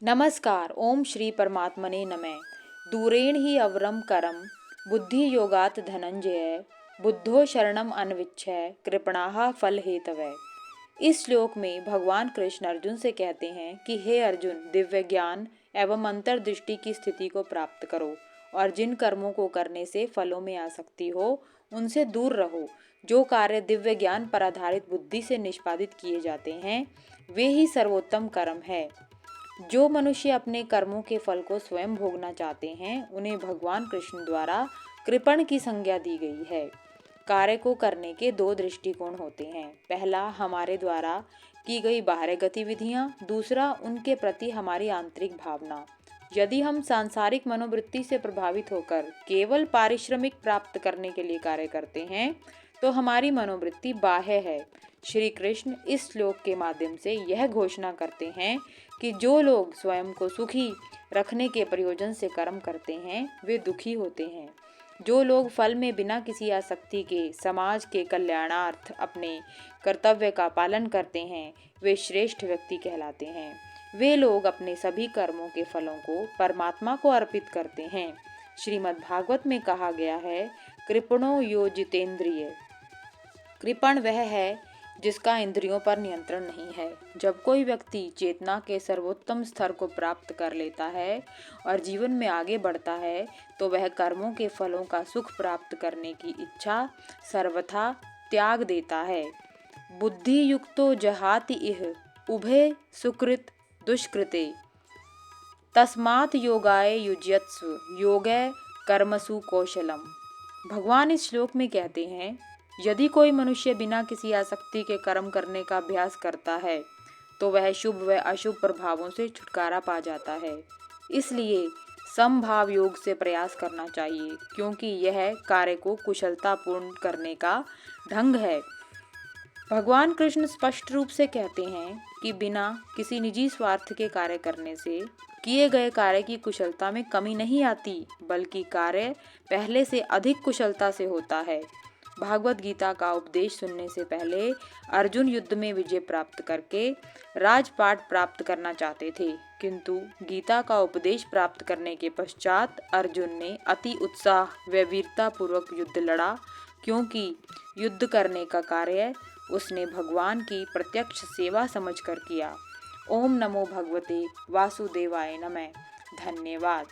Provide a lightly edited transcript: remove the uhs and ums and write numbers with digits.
नमस्कार। ओम श्री परमात्मने नमः। दूरेण ही अवरम करम बुद्धि योगात धनंजय बुद्धो शरणम अन्विच्छय कृपणाः फल हेतवे। इस श्लोक में भगवान कृष्ण अर्जुन से कहते हैं कि हे अर्जुन, दिव्य ज्ञान एवं अंतर्दृष्टि की स्थिति को प्राप्त करो और जिन कर्मों को करने से फलों में आसक्ति हो उनसे दूर रहो। जो कार्य दिव्य ज्ञान पर आधारित बुद्धि से निष्पादित किए जाते हैं वे ही सर्वोत्तम कर्म है। जो मनुष्य अपने कर्मों के फल को स्वयं भोगना चाहते हैं उन्हें भगवान कृष्ण द्वारा कृपण की संज्ञा दी गई है। कार्य को करने के दो दृष्टिकोण होते हैं। पहला, हमारे द्वारा की गई बाह्य गतिविधियां, दूसरा उनके प्रति हमारी आंतरिक भावना। यदि हम सांसारिक मनोवृत्ति से प्रभावित होकर केवल पारिश्रमिक प्राप्त करने के लिए कार्य करते हैं तो हमारी मनोवृत्ति बाह्य है। श्री कृष्ण इस श्लोक के माध्यम से यह घोषणा करते हैं कि जो लोग स्वयं को सुखी रखने के प्रयोजन से कर्म करते हैं वे दुखी होते हैं। जो लोग फल में बिना किसी आसक्ति के समाज के कल्याणार्थ अपने कर्तव्य का पालन करते हैं वे श्रेष्ठ व्यक्ति कहलाते हैं। वे लोग अपने सभी कर्मों के फलों को परमात्मा को अर्पित करते हैं। श्रीमद् भागवत में कहा गया है, कृपणो यो जितेंद्रिय। कृपण वह है जिसका इंद्रियों पर नियंत्रण नहीं है। जब कोई व्यक्ति चेतना के सर्वोत्तम स्तर को प्राप्त कर लेता है और जीवन में आगे बढ़ता है तो वह कर्मों के फलों का सुख प्राप्त करने की इच्छा सर्वथा त्याग देता है। बुद्धि युक्तो जहाति इह उभे सुकृत दुष्कृते तस्मात् योगाय युज्यत्सु योगे कर्मसु कौशलम। भगवान इस श्लोक में कहते हैं, यदि कोई मनुष्य बिना किसी आसक्ति के कर्म करने का अभ्यास करता है तो वह शुभ व अशुभ प्रभावों से छुटकारा पा जाता है। इसलिए समभाव योग से प्रयास करना चाहिए क्योंकि यह कार्य को कुशलतापूर्ण करने का ढंग है। भगवान कृष्ण स्पष्ट रूप से कहते हैं कि बिना किसी निजी स्वार्थ के कार्य करने से किए गए कार्य की कुशलता में कमी नहीं आती, बल्कि कार्य पहले से अधिक कुशलता से होता है। भागवत गीता का उपदेश सुनने से पहले अर्जुन युद्ध में विजय प्राप्त करके राजपाट प्राप्त करना चाहते थे, किंतु गीता का उपदेश प्राप्त करने के पश्चात अर्जुन ने अति उत्साह व वीरता पूर्वक युद्ध लड़ा, क्योंकि युद्ध करने का कार्य उसने भगवान की प्रत्यक्ष सेवा समझकर किया। ओम नमो भगवते वासुदेवाय नमः। धन्यवाद।